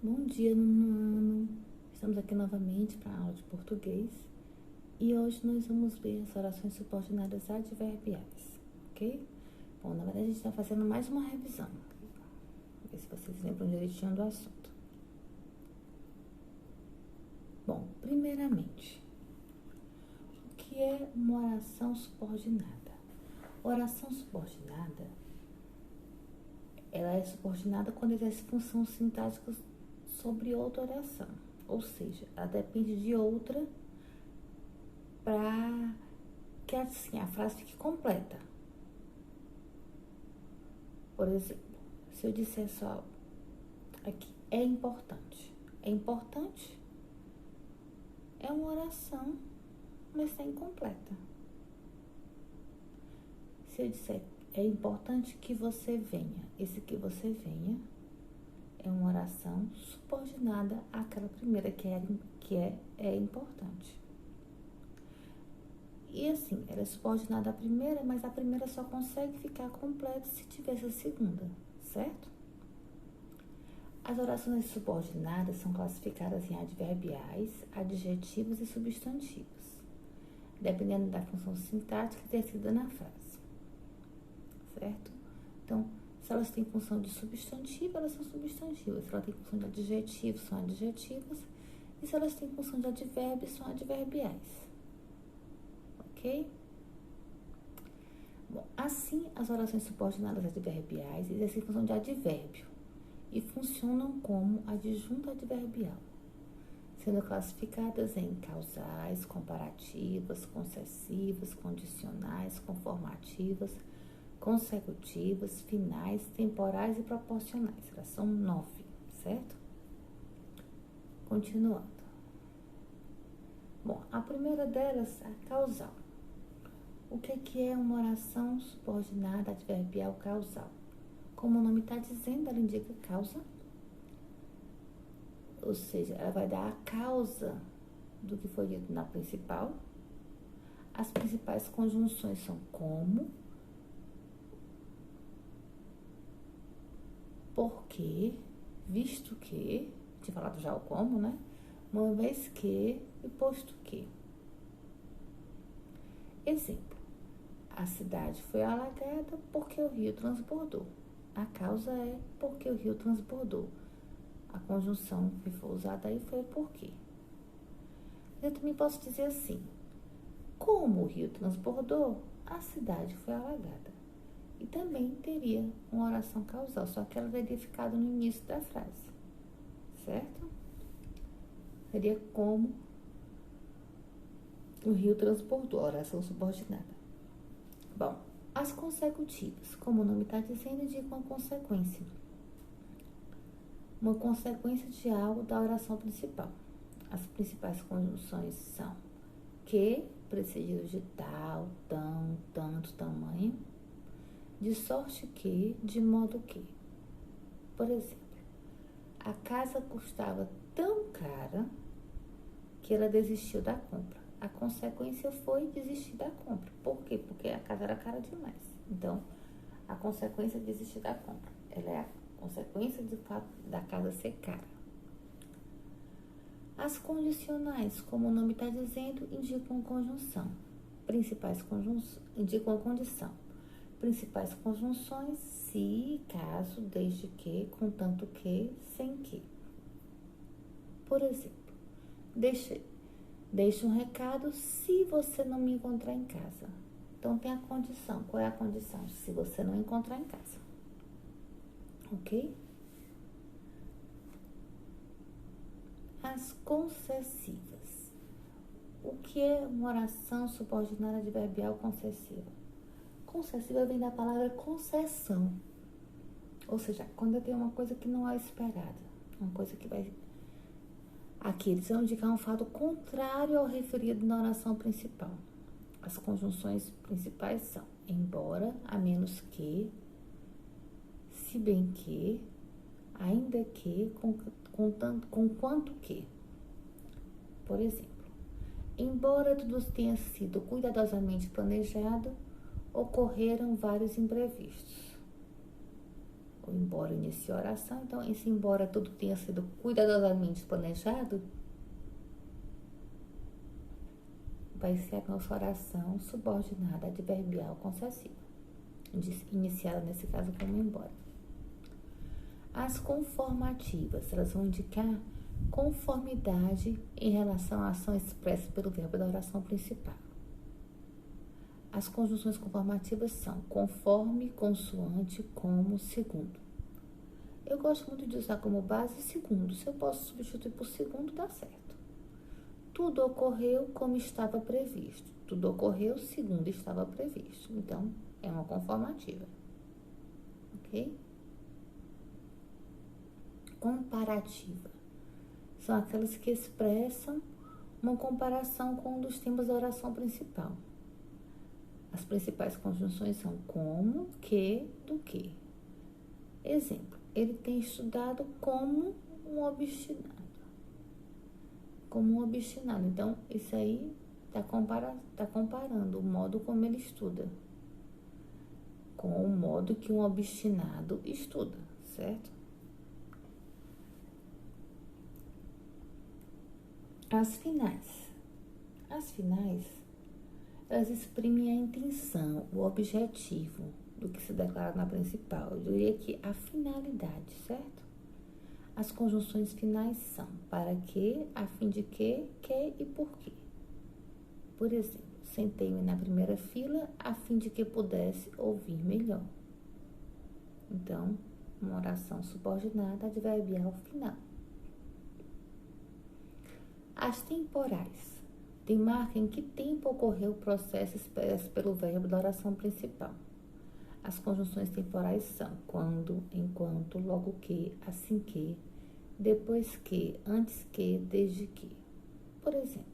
Bom dia, nono. Estamos aqui novamente para a aula de português e hoje nós vamos ver as orações subordinadas adverbiais, ok? Bom, na verdade a gente está fazendo mais uma revisão. Ver se vocês lembram direitinho do assunto. Bom, primeiramente, o que é uma oração subordinada? Oração subordinada, ela é subordinada quando exerce função sintática sobre outra oração, ou seja, ela depende de outra para que assim a frase fique completa. Por exemplo, se eu disser só aqui, é importante é uma oração, mas está incompleta. Se eu disser, é importante que você venha, esse que você venha é uma oração subordinada àquela primeira que é importante. E assim, ela é subordinada à primeira, mas a primeira só consegue ficar completa se tivesse a segunda, certo? As orações subordinadas são classificadas em adverbiais, adjetivos e substantivos, dependendo da função sintática exercida na frase, certo? Então, se elas têm função de substantivo, elas são substantivas. Se elas têm função de adjetivo, são adjetivas. E se elas têm função de advérbio, são adverbiais. Ok? Bom, assim, as orações subordinadas adverbiais exercem função de advérbio e funcionam como adjunto adverbial, sendo classificadas em causais, comparativas, concessivas, condicionais, conformativas, consecutivas, finais, temporais e proporcionais. Elas são 9, certo? Continuando. Bom, a primeira delas é a causal. O que é uma oração subordinada adverbial causal? Como o nome está dizendo, ela indica causa, ou seja, ela vai dar a causa do que foi dito na principal. As principais conjunções são como, porque, visto que, tinha falado já o como, né? Uma vez que e posto que. Exemplo, a cidade foi alagada porque o rio transbordou. A causa é porque o rio transbordou. A conjunção que foi usada aí foi porque. Eu também posso dizer assim, como o rio transbordou, a cidade foi alagada. E também teria uma oração causal, só que ela teria ficado no início da frase, certo? Seria como o rio transbordou, a oração subordinada. Bom, as consecutivas, como o nome está dizendo, indicam uma consequência. Uma consequência de algo da oração principal. As principais conjunções são que, precedido de tal, tão, tanto, tamanho, de sorte que, de modo que. Por exemplo, a casa custava tão cara que ela desistiu da compra. A consequência foi desistir da compra. Por quê? Porque a casa era cara demais. Então, a consequência é desistir da compra. Ela é a consequência do fato da casa ser cara. As condicionais, como o nome está dizendo, indicam conjunção. Indicam a condição. Principais conjunções, se, caso, desde que, contanto que, sem que. Por exemplo, deixe um recado se você não me encontrar em casa. Então, tem a condição. Qual é a condição? Se você não encontrar em casa. Ok? As concessivas. O que é uma oração subordinada adverbial concessiva? Concessiva vem da palavra concessão. Ou seja, quando eu tenho uma coisa que não é esperada. Uma coisa que vai... Aqui, eles vão indicar um fato contrário ao referido na oração principal. As conjunções principais são embora, a menos que, se bem que, ainda que, com quanto que. Por exemplo, embora tudo tenha sido cuidadosamente planejado, ocorreram vários imprevistos. O embora inicia a oração, então esse embora tudo tenha sido cuidadosamente planejado, vai ser a nossa oração subordinada adverbial concessiva, iniciada nesse caso como embora. As conformativas, elas vão indicar conformidade em relação à ação expressa pelo verbo da oração principal. As conjunções conformativas são conforme, consoante, como, segundo. Eu gosto muito de usar como base segundo. Se eu posso substituir por segundo, dá certo. Tudo ocorreu como estava previsto. Tudo ocorreu segundo estava previsto. Então, é uma conformativa. Ok? Comparativa. São aquelas que expressam uma comparação com um dos temas da oração principal. As principais conjunções são como, que, do que. Exemplo, ele tem estudado como um obstinado. Como um obstinado. Então, isso aí está comparando o modo como ele estuda com o modo que um obstinado estuda, certo? As finais. As finais, elas exprimem a intenção, o objetivo do que se declara na principal. Eu diria que a finalidade, certo? As conjunções finais são para que, a fim de que e por quê. Por exemplo, sentei-me na primeira fila a fim de que pudesse ouvir melhor. Então, uma oração subordinada adverbial final. As temporais demarcam em que tempo ocorreu o processo expresso pelo verbo da oração principal. As conjunções temporais são quando, enquanto, logo que, assim que, depois que, antes que, desde que. Por exemplo,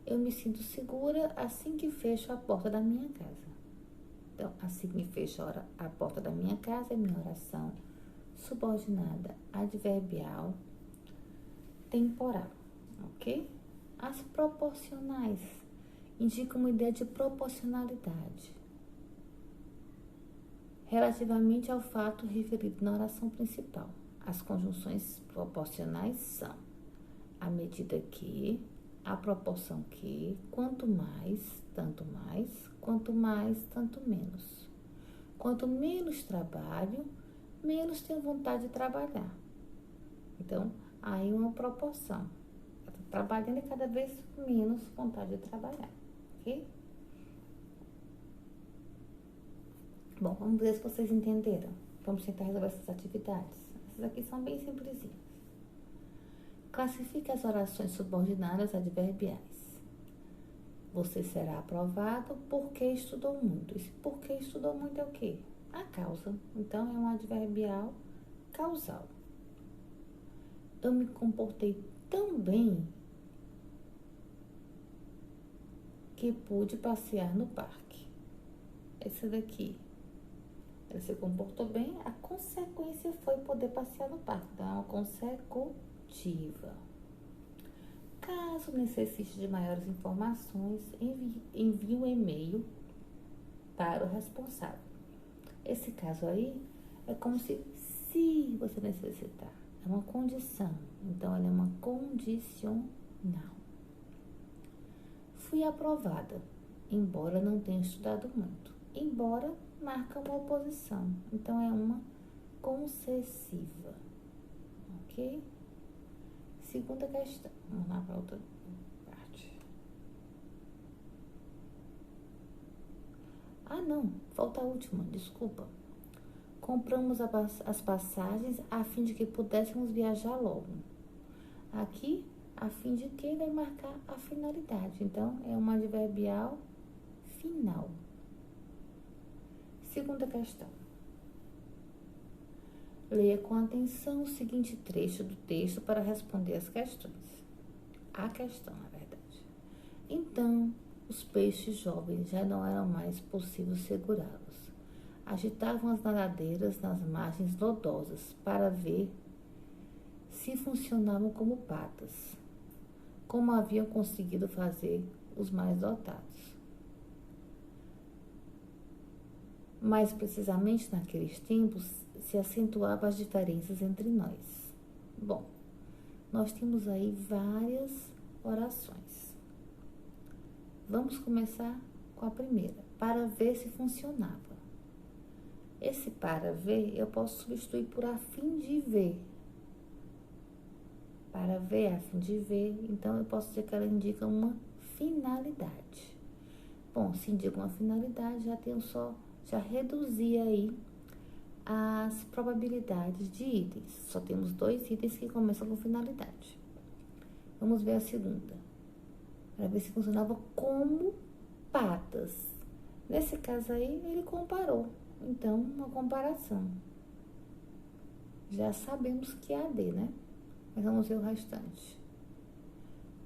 eu me sinto segura assim que fecho a porta da minha casa. Então, assim que fecho a porta da minha casa é minha oração subordinada adverbial temporal. Ok? As proporcionais indicam uma ideia de proporcionalidade relativamente ao fato referido na oração principal. As conjunções proporcionais são à medida que, à proporção que, quanto mais, tanto mais, quanto mais, tanto menos. Quanto menos trabalho, menos tenho vontade de trabalhar. Então, aí uma proporção. Trabalhando e cada vez menos vontade de trabalhar, ok? Bom, vamos ver se vocês entenderam. Vamos tentar resolver essas atividades. Essas aqui são bem simplesinhas. Classifique as orações subordinadas adverbiais. Você será aprovado porque estudou muito. Esse porque estudou muito é o quê? A causa. Então, é um adverbial causal. Eu me comportei tão bem que pude passear no parque. Esse daqui, ele se comportou bem, a consequência foi poder passear no parque. Então, é uma consecutiva. Caso necessite de maiores informações, envie um e-mail para o responsável. Esse caso aí é como se você necessitar. É uma condição. Então, ela é uma condicional. Fui aprovada, embora não tenha estudado muito. Embora marca uma oposição. Então, é uma concessiva. Ok? Segunda questão. Vamos lá para outra parte. Ah, não. Falta a última. Desculpa. Compramos as passagens a fim de que pudéssemos viajar logo. Aqui, a fim de que vai marcar a finalidade. Então, é uma adverbial final. Segunda questão. Leia com atenção o seguinte trecho do texto para responder as questões. A questão, na verdade. Então, os peixes jovens já não eram mais possível segurá-los. Agitavam as nadadeiras nas margens lodosas para ver se funcionavam como patas, como haviam conseguido fazer os mais dotados. Mais precisamente naqueles tempos, se acentuava as diferenças entre nós. Bom, nós temos aí várias orações. Vamos começar com a primeira, para ver se funcionava. Esse para ver eu posso substituir por a fim de ver. Para ver, a fim de ver, então eu posso dizer que ela indica uma finalidade. Bom, se indica uma finalidade, já reduzi aí as probabilidades de itens. Só temos 2 itens que começam com finalidade. Vamos ver a segunda. Para ver se funcionava como patas. Nesse caso aí, ele comparou. Então, uma comparação. Já sabemos que é AD, né? Mas vamos ver o restante.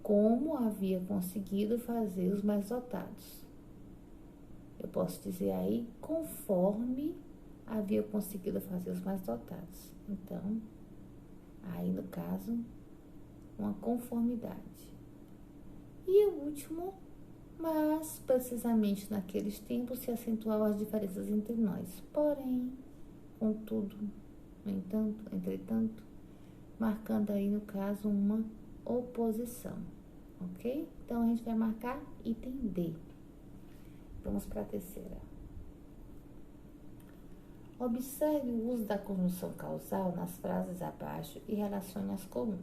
Como havia conseguido fazer os mais dotados. Eu posso dizer aí, conforme havia conseguido fazer os mais dotados. Então, aí no caso, uma conformidade. E o último, mas precisamente naqueles tempos se acentuavam as diferenças entre nós. Porém, contudo, no entanto, entretanto, marcando aí no caso uma oposição, ok? Então a gente vai marcar item D. Vamos para a terceira. Observe o uso da conjunção causal nas frases abaixo e relacione as colunas.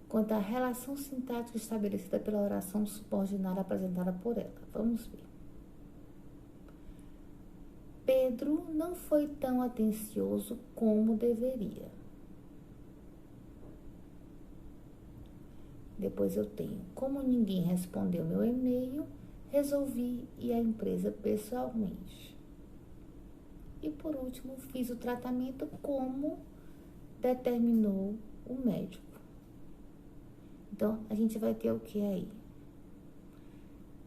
Quanto à relação sintática estabelecida pela oração subordinada apresentada por ela. Vamos ver. Pedro não foi tão atencioso como deveria. Depois eu tenho, como ninguém respondeu meu e-mail, resolvi ir à empresa pessoalmente. E por último, fiz o tratamento como determinou o médico. Então, a gente vai ter o que aí?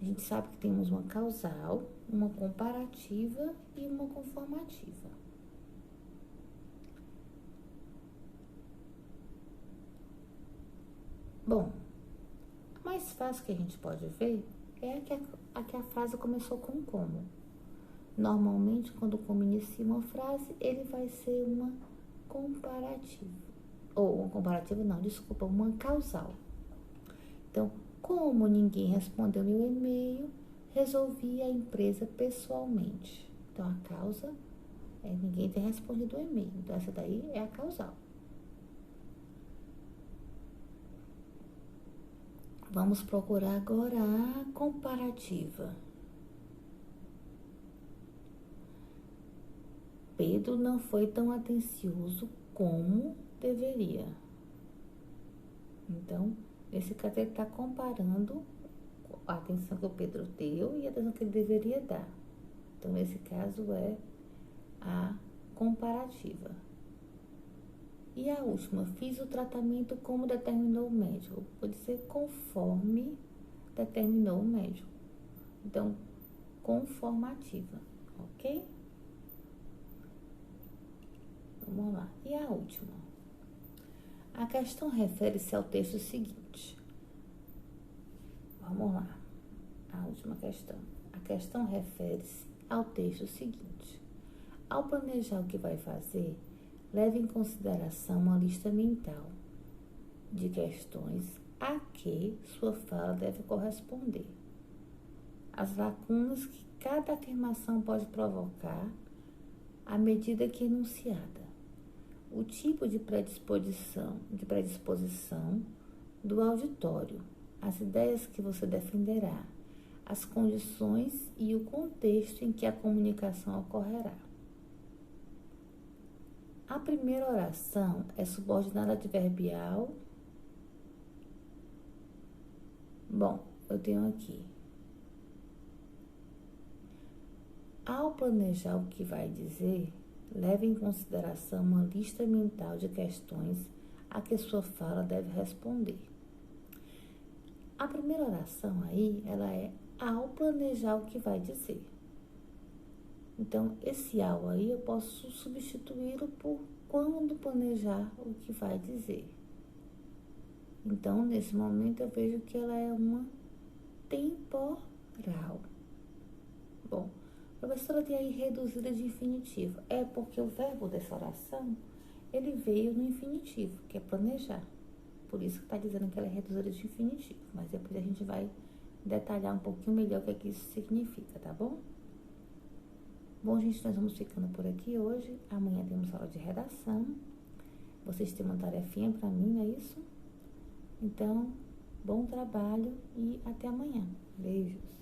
A gente sabe que temos uma causal, uma comparativa e uma conformativa. Bom, a mais fácil que a gente pode ver é a que a frase começou com como. Normalmente, quando o como inicia uma frase, ele vai ser uma comparativa. Ou uma comparativa não, desculpa, uma causal. Então, como ninguém respondeu meu e-mail, resolvi a empresa pessoalmente. Então, a causa é ninguém ter respondido o e-mail. Então, essa daí é a causal. Vamos procurar agora a comparativa. Pedro não foi tão atencioso como deveria. Então, nesse caso, ele está comparando a atenção que o Pedro deu e a atenção que ele deveria dar. Então, nesse caso, é a comparativa. E a última, fiz o tratamento como determinou o médico. Vou dizer conforme determinou o médico. Então, conformativa, ok? Vamos lá. E a última? A questão refere-se ao texto seguinte. Vamos lá. A última questão. A questão refere-se ao texto seguinte. Ao planejar o que vai fazer, leve em consideração uma lista mental de questões a que sua fala deve corresponder. As lacunas que cada afirmação pode provocar à medida que enunciada. O tipo de predisposição do auditório, as ideias que você defenderá, as condições e o contexto em que a comunicação ocorrerá. A primeira oração é subordinada adverbial. Bom, eu tenho aqui. Ao planejar o que vai dizer, leve em consideração uma lista mental de questões a que sua fala deve responder. A primeira oração aí, ela é ao planejar o que vai dizer. Então, esse ao aí eu posso substituí-lo por quando planejar o que vai dizer. Então, nesse momento, eu vejo que ela é uma temporal. Bom, Professora, tem aí reduzida de infinitivo. É porque o verbo dessa oração, ele veio no infinitivo, que é planejar. Por isso que está dizendo que ela é reduzida de infinitivo. Mas depois a gente vai detalhar um pouquinho melhor o que é que isso significa, tá bom? Bom, gente, nós vamos ficando por aqui hoje. Amanhã temos aula de redação. Vocês têm uma tarefinha para mim, não é isso? Então, bom trabalho e até amanhã. Beijos.